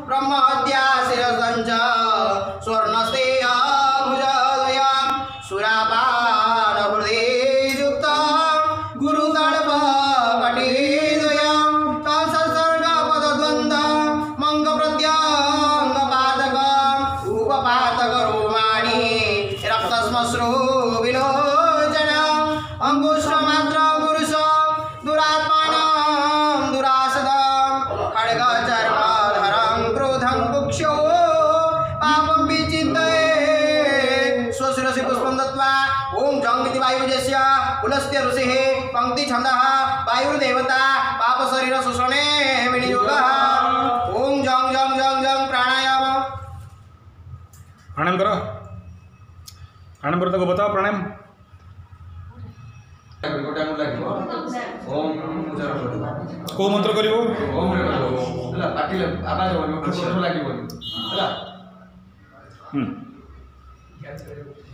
ब्रह्महत्या शिरसञ्च स्वर्णस्तेय भुजदया सुरापान हृदययुक्त गुरुतर्प कटिदया तत्सर्ग पदद्वन्द्व मंग प्रत्यंग पातक उपपातक रोमाणि रक्तश्मश्रु विलोचन अंगुष्ठमात्र पुरुष दुरात्मानं दुरासदं खड्ग चर्मधरं क्रोधं कुक्षो पापं विचिन्तये स्वशिरसि पुष्पं दत्त्वा ॐ जं इति वायुजस्य पुलस्त्य ऋषिः पंक्ति छन्दः वायुर्देवता पापशरीर शोषणे विनियोगः ॐ जं जं जं जं प्राणायाम प्राणायाम करो को बताओ प्राणायाम को मंत्र करिवो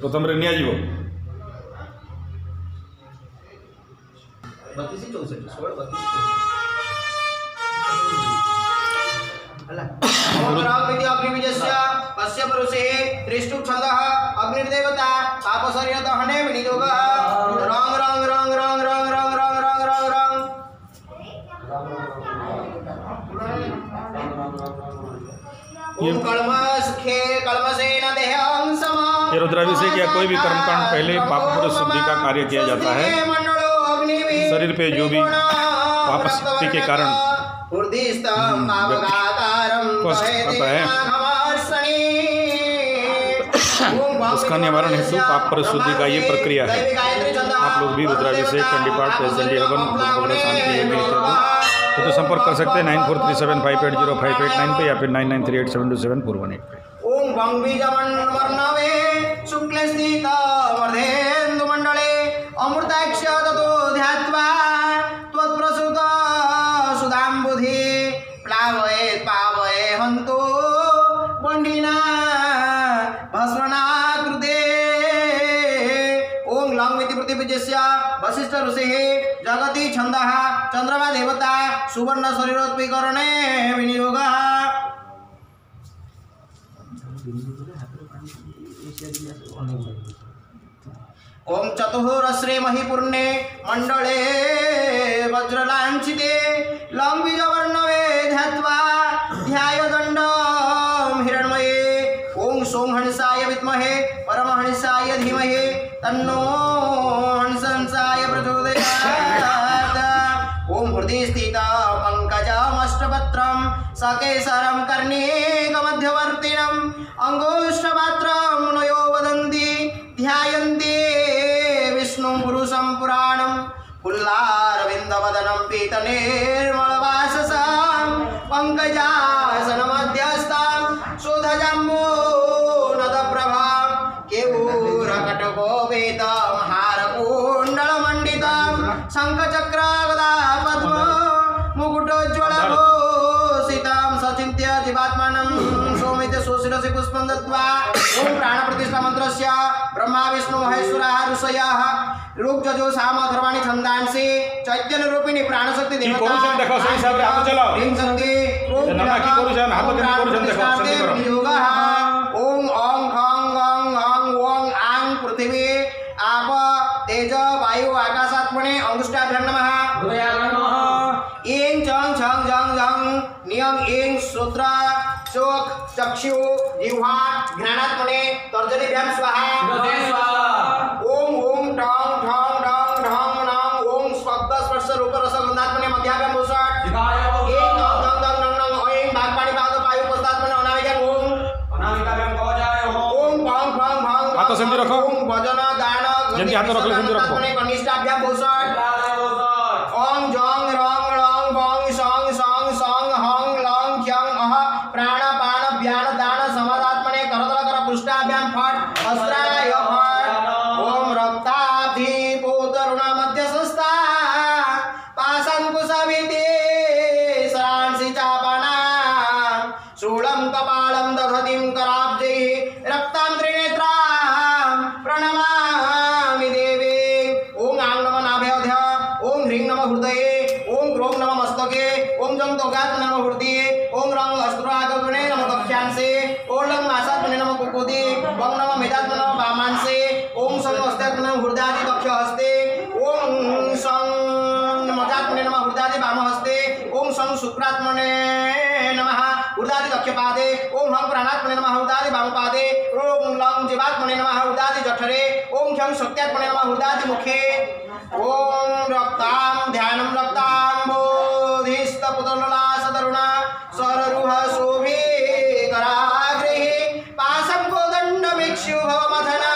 प्रथम रे निया जीवो 32 64 16 अग्निबीजस्य कस्य पुरुषे त्रिष्टुप छन्दः अग्निर्देवता पापशरीर दहने विनियोगः रंग रंग रंग रंग रंग रंग रंग रंग रंग रंग ओम कलमसेन देहं समा। ये रुद्राभिषेक या कोई भी कर्मकांड पहले पाप पुरुष शुद्धि का कार्य किया जाता है। शरीर पे जो भी पाप शक्ति के कारण कष्ट आता है उसका निवारण हेतु पाप पर शुद्धि का ये प्रक्रिया है। आप लोग भी रुद्राभिषेक चंडीपाठ चंडी हवन शांति यज्ञ इत्यादि तो संपर्क कर सकते हैं 9437580589 पे या फिर 9938727418 पे। ओम भंगबीजमण्डवर्णवे शुक्लस्थित वर्धेन्दुमण्डले अमृताक्ष ततो ध्यात्वा त्वत्प्रसुत सुधाम्बुधि प्लावयेत् पावये हन्तु बण्डिना भस्मना कृते। ओम लंग प्रतिपूज्यस्य वशिष्ठ ऋषिः जगति छन्दः चंद्रमा देवता सुवर्ण शरीरोत्पीकरणे विनियोगः। ओम चतुरस्रे महिपूर्णे मंडले वज्रलांछिते लंबीजवर्णवे ध्यात्वा ध्यायदण्डं हिरण्मये। ओम सोमहंसाय विद्महे परमहंसाय धीमहि तन्नो हंसाय प्रचोदयात्। ओम हृदय स्थित पंकजमष्टपत्रं सकेसरं कर्णिकमध्यवर्तिनं अंगुष्ठमात्रं मुनयो वदन्ति ध्यायन्ति विष्णुं पुरुषं पुराणं पुल्लारविन्दवदनं पीतनिर्मलवाससं पंकजासनमध्यस्थं शोधजम्बूनदप्रभां केयूरकटकोपेतं हारकुण्डलमण्डितं शङ्खचक्रगदा पद्म मुकुटोज्ज्वलभूषितं सचिन्त्य जीवात्मानं सौमित्य सुशिरसि पुष्पं दत्त्वा ओम प्राणप्रतिष्ठा मंत्रस्य ब्रह्मा विष्णु महेश्वरः ऋषयः ऋग्यजु साम अथर्वाणि छन्दांसि चैतन्य रूपिणी प्राणशक्ति देवता देखो सही हिसाब रे हाथ चलाओ ह्रीं शक्ति जना की करूछन हाथ के करूछन देखो संधि करो योगः। ओम ओं खं गं हं ओं आं पृथिवी आप तेज वायु आकाशात्मने अंगुष्ठाभ्यां नमः ईं चं छं जं जं नियं ईं श्रोत्र चोख चक्षु जिह्वा घ्राणात्मने तर्जनीभ्यां स्वाहा। ओम ओम ठं ठं ठं ठं नं ओम शब्द स्पर्श रूप रस गंधात्मने मध्याभ्यां भूषण ईं दं दं दं नं नं ऐं भागपाणि पाद वायु पश्चात्मने अनामिकां ओम अनामिकाभ्यां कवचाय ओम भं भं भं हाथ संधि रखो ओम भजन दान जल्दी हाथ रख ले संधि रखो कनिष्ठाभ्यां भूषण ओम जं रं रं भं सं सं सं हं लं ख्यं अह प्राण पान व्यान दान समादात्मने करतल कर पृष्ठाभ्यां फट अस्त्राय फट ओम रक्ताब्धि पोतरुण मध्य संस्था पाशंकुशभिते सरांसि चापना शूलं कपालं दधतिं कराब्जैः रक्तां त्रिनेत्रां प्रणमामि देवी। ओम आं नमः नाभ्याध्य ओम ह्रीं नमः हृदये ओम क्रों नमः मस्तके ओम जं तोगात् नमः हृदये ओम रं अस्त्रागमने दक्षिणांसे ओम लंग मासात्मने नमः कुकुदी वं नमः मेधात्मने नमः वामांसे ओम सं हस्तात्मने नमः हृदयादि दक्ष हस्ते ओम सं मजात्मने नमः हृदयादि वाम हस्ते ओम सं शुक्रात्मने नमः हृदयादि दक्ष पादे ओम हं प्राणात्मने नमः हृदयादि वाम पादे ओम लंग जीवात्मने नमः हृदयादि जठरे ओम ख्यं शक्त्यात्मने नमः हृदयादि मुखे ओम रक्तां ध्यानं रक्तां बोधिस्त पुतलला सदरुणा सररुह शोभे कराग्रहे पाशं कोदण्ड भिक्षु भवमथना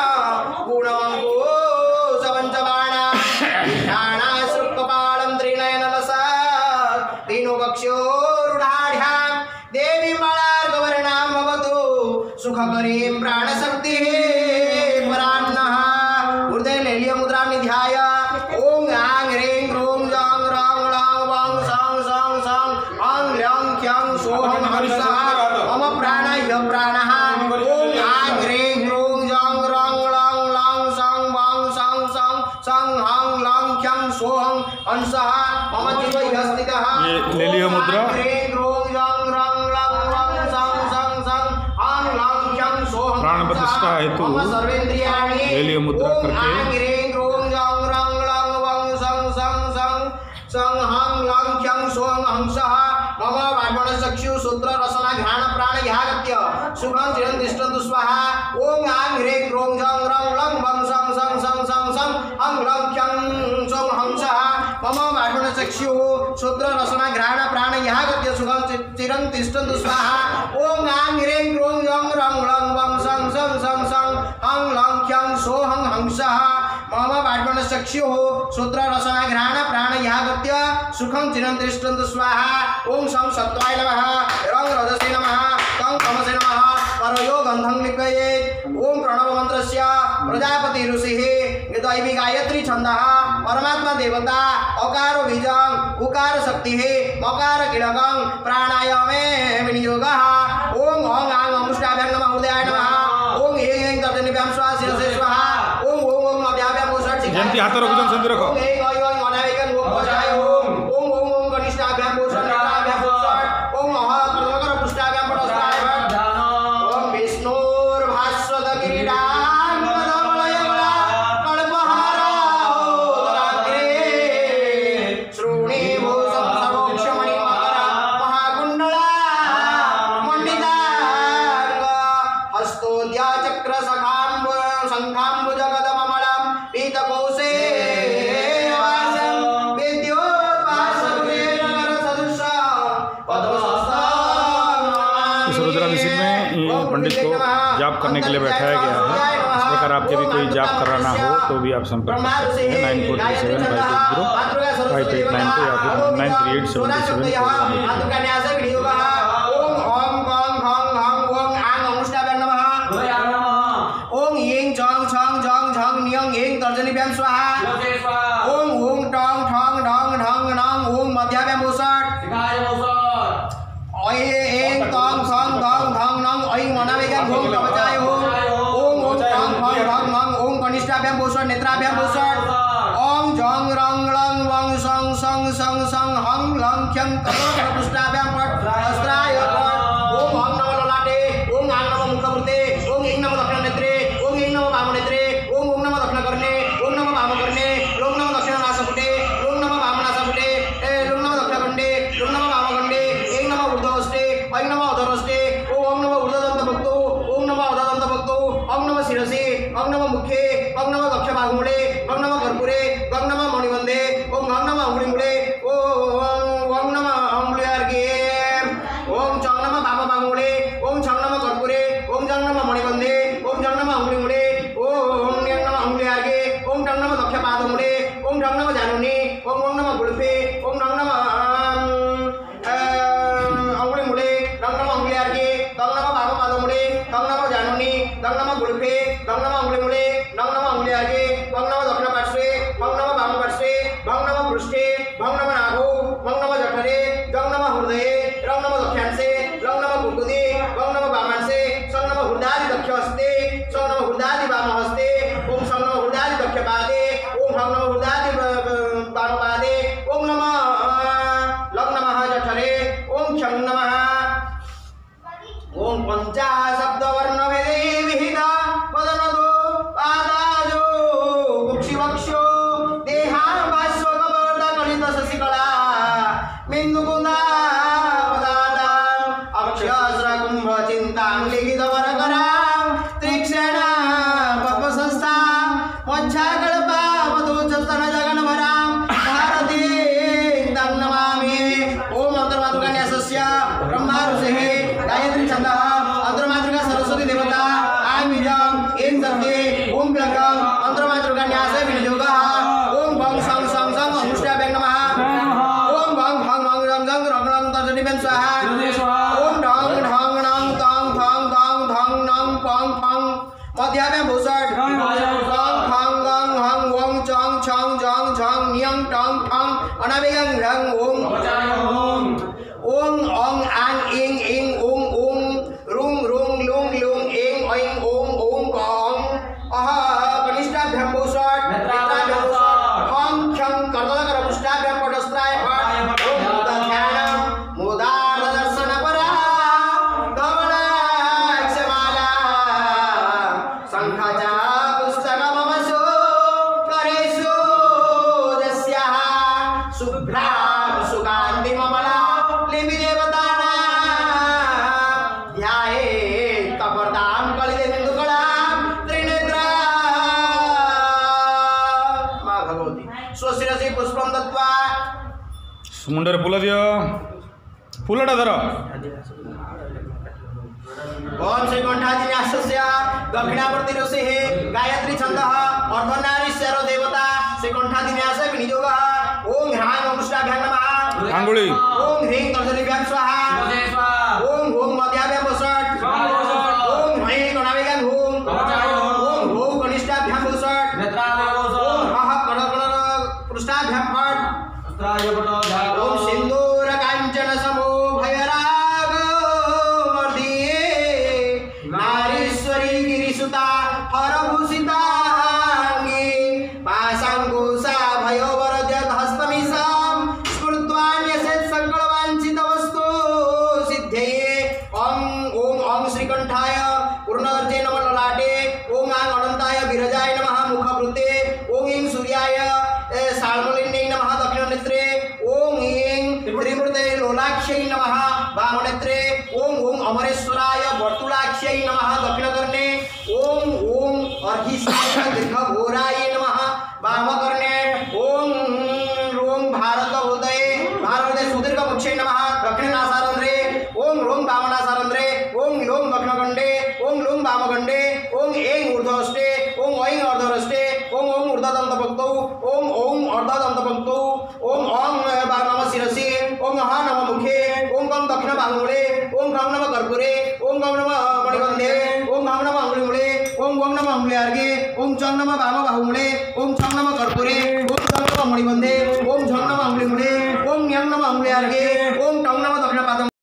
गुणमङ्गो सवञ्चबाणा विषाणा शुक्कपालं त्रिनयनलसा तीनो वक्षोरुढाढ्यां देवी मलार्गवर्णां भवतु सुखकरीं प्राणशक्तिः परान्नः हृदय लेल्य मुद्रां निध्याय ओम आंग ह्रीं क्रूं जं रं लं वं सं सं सं अं लं ख्यं सोहं हंसः मम प्राणाय प्राणः ओम आंग ह्रीं क्रूं जं रं लं सं वं सं सं सं हं लं ख्यं सोहं हंसः मम जीवः स्थितः ये ले लियो मुद्रा। प्राण प्रतिष्ठा हेतु ले लियो मुद्रा करके मम वाग्मण चक्षु सूत्र रसना घ्राण प्राण ह्यागत्य सुखं चिरं तिष्ठन्तु स्वाहा ओम आं ह्रीं क्रों जं रं लं वं सं सं सं सं सं हं लं ख्यं सों हंसः मम वाग्मण चक्षु सूत्र रसना घ्राण प्राण ह्यागत्य सुखं चिरं तिष्ठन्तु स्वाहा ओम आं ह्रीं क्रों जं रं लं वं सं सं सं सं हं लं ख्यं सों हंसः मम वाग्मण चक्षु सूत्र रसना घ्राण प्राण ह्यागत्य सुखं चिरं तिष्ठन्तु स्वाहा ओम सं सत्वाय नमः रं रजसे नमः तं तमसे नमः परयो गन्धं निपयेत् ओम प्रणव मंत्रस्य प्रजापति ऋषिः दैवी गायत्री छन्दः परमात्मा देवता अकार बीजं उकार शक्तिः मकार कीलकं प्राणायामे विनियोगः ओम ओं आं अमुष्टाभ्यां नमः हृदयाय नमः ओम ऐं ऐं तर्जनीभ्यां स्वाहा शिरसे स्वाहा ओम ओम ओम मध्याभ्यां ओषट जयंती हाथ रखो जन संधि रखो ओम ऐं ऐं ऐं अनावेकं ओम पचाय ओम ओम ओम ओम कनिष्ठाभ्यां ओषट नेत्राभ्यां ओषट ओम अह कर्मकर पुष्टाभ्यां पटस्थाय ओम विष्णुर्भास्वत किरीटां पदमलयगला कल्पहारा उदराग्रे श्रोणी भूषं सर्वोक्षमणि मकर महाकुण्डला मण्डितांग हस्तोद्या चक्र सखाम्ब शंखाम्बुज गदममलं पीतकोशे वासं विद्योद्भासुरे नगर सदृशं पद्मसंस्थां इस रुद्राभिषेक में ये पंडित को जाप करने के लिए बैठाया गया है। इस प्रकार आपके भी कोई जाप कराना हो तो भी आप संपर्क कर सकते हैं 9437 580 5892 या फिर 938777 ओम ओम गं खं हं ओम आं अमुष्टाभ्यां नमः ओम ऐं जं छं जं झं न्यं ऐं तर्जनीभ्यां स्वाहा ओम ओम टं ठं ढं ढं नं ओम मध्याभ्यां ओषट ऐं तं खं धं धं नं ऐं मनावेगं ओम कवचाय ओम ओम टं खं ढं नं ओम कनिष्ठाभ्यां ओषट नेत्राभ्यां ओषट ओम जं रं लं वं सं सं सं सं हं लं ख्यं कर्मकर पुष्टाभ्यां पट अस्त्राय पट ओम हं नमः ललाटे ओम आं नमः मुखवृते ओम ऐं नमः दक्षिणनेत्रे ओम ऐं नमः वामनेत्रे ओम ओम नमः दक्षिणकर्णे ओम नमः वामकर्णे ओम नमः दक्षिणनासपुटे ओम नमः वामनासपुटे ओम नमः दक्षिणकण्डे ओम नमः वामकण्डे ऐं नमः ऊर्ध्वहस्ते ऐं नमः अधोहस्ते ओम नमः ऊर्ध्वदन्तभक्तो ओम नमः अधोदन्तभक्तो ओम नमः शिरसि ओम नमः मुखे ओम नमः दक्षबाहुमुळे ओम नमः कर्पूरे ओम नमः मणिबन्धे ओम नमः अंगुलिमुळे ओम नमः अंगुल्यार्गे ओम चं नमः वामबाहुमुळे ओम चं नमः कर्पूरे ओम जं नमः मणिबन्धे ओम जं नमः अंगुलिमुळे ओम न्यं नमः अंगुल्यार्गे ओम टं नमः दक्षपादमुळे ओम टं नमः जानुनी ओम नमः गुळफे ओम टं नमः अंगुलिमुळे टं नमः अंगुल्यार्गे टं नमः वामपादमुळे टं नमः जानुनी टं नमः गुळफे टं नमः अंगुलिमुळे टं नमः अंगुल्यार्गे टं नमः दक्षिणपार्श्वे टं नमः वामपार्श्वे टं नमः पृष्ठे टं नमः नाभो टं नमः जठरे टं नमः हृदये टं नमः दक्षांशे टं नमः कुकुदे टं नमः वामांशे सं नमः हृदयादि दक्षहस्ते सं नमः हृदयादि वामहस्ते ओम सं नमः हृदयादि दक्षपादे ओम हं नमः हृदयादि वामपादे ओम नमः लं नमः जठरे ओम क्षं नमः ओम पंचा शब्द वर्ण भेदे विहिता वदनदो पादाजो कुक्षिवक्षो देहा भास्व कपर्दा कलित शशिकला मिन्दुकुंदा वदादा अक्षस्र कुंभ चिंतां लिखित वरकरा त्रिक्षणा पप संस्था मच्छा कल्पा मधुचस्तन जगन्भरा भारती तं नमामि ओम अंतर्मातृकान्यासस्य ब्रह्मा ऋषिः गायत्री छन्दः अंतर्मातृका सरस्वती देवता आमिजं इन सर्वे ओम ब्लगं अंतर्मातृकान्यास विनियोगः ओम भं सं सं सं अनुष्ठाभ्यां नमः ओम भं भं भं रं रं रं रं तर्जनीभ्यां स्वाहा ओम ढं ढं णं तं थं दं धं नं पं फं मध्याभ्यां भूषट गं खं गं हं वं चं छं जं झं न्यं टं ठं अनावेगं रं ओम ओम ओं आं इं इं ओं ओं रुं रुं लुं लुं इं ऐं ओं ओं गं अह कनिष्ठाभ्यां भूषट नेत्राभ्यां भूषट खं खं कर्दलकरपुष्टाभ्यां पटस्त्राय फट् ओम दध्यानं मुदार दर्शन परा धवलाक्षमाला शंखाचा पुस्तक ममसो करेषु यस्याः शुभ्रा सुकान्ति ममला लिपि देवताना ध्याये कपर्दां कलितेन्दुकलां त्रिनेत्रा मा भगवती स्वशिरसि पुष्पं दत्त्वा मुंडर फुल दियो फुलटा धर ओम श्री कंठाजिन्यासस्य दक्षिणावर्ती ऋषिः गायत्री छन्दः अर्धनारीश्वर देवता श्री कंठाजिन्यास विनियोगः ओम ह्रां अनुष्ठाभ्यां नमः आंगुली ओम ह्रीं तर्जनीभ्यां स्वाहा ओम ओम मध्याभ्यां वसट् ओम ह्रीं कणावेगां हूं ओम भौ कनिष्ठाभ्यां वसट् ओम हः कणकण पृष्ठाभ्यां फट् ओम सिन्दूर काञ्चन समो भयराग वर्धिये नारीश्वरी गिरिसुता हरभूषिताङ्गी पाशाङ्कुशा भयोवरजत हस्तमिषां स्फुर्त्वान्यसेत् सकलवाञ्छितवस्तु सिद्धये ओम ओम श्रीकण्ठाय पूर्णदर्जे नमः ललाटे ओम आं अनन्ताय विरजाय नमः मुखवृते ओम ईं सूर्याय साल्मलिन्यै नमः दक्षिणनेत्रे ओम ईं त्रिमूर्ते लोलाक्ष्यै नमः वामनेत्रे ओम ओम अमरेश्वराय वर्तुलाक्ष्यै नमः दक्षिणकर्णे ओम ओम अर्घिष्ठाय दीर्घघोराय नमः वामकर्णे ओम रों भारतहृदये भारतहृदये सुदीर्घमुख्यै नमः दक्षिणनासारन्ध्रे ओम रों वामनासारन्ध्रे ओम लों दक्षिणकण्डे ओम लों वामकण्डे ओम ऐं ऊर्ध्वहस्ते ओम ऐं अर्धहस्ते ओम ओम ऊर्ध्वदन्तपङ्क्तौ ओम ओम अर्धदन्तपङ्क्तौ ओम ओम नमः शिरसि ओम ह नमः मुखे ओम गं दक्षिणबाहुमूले ओम गं नमः कर्पूरे ओम गं नमः मणिगन्धे ओम गं नमः अङ्गुलिमूले ओम गं नमः अङ्गुल्यार्घे ओम चं नमः वामबाहुमूले ओम चं नमः कर्पूरे ओम चं नमः मणिगन्धे ओम झं नमः अङ्गुलिमूले ओम ञं नमः अङ्गुल्यार्घे ओम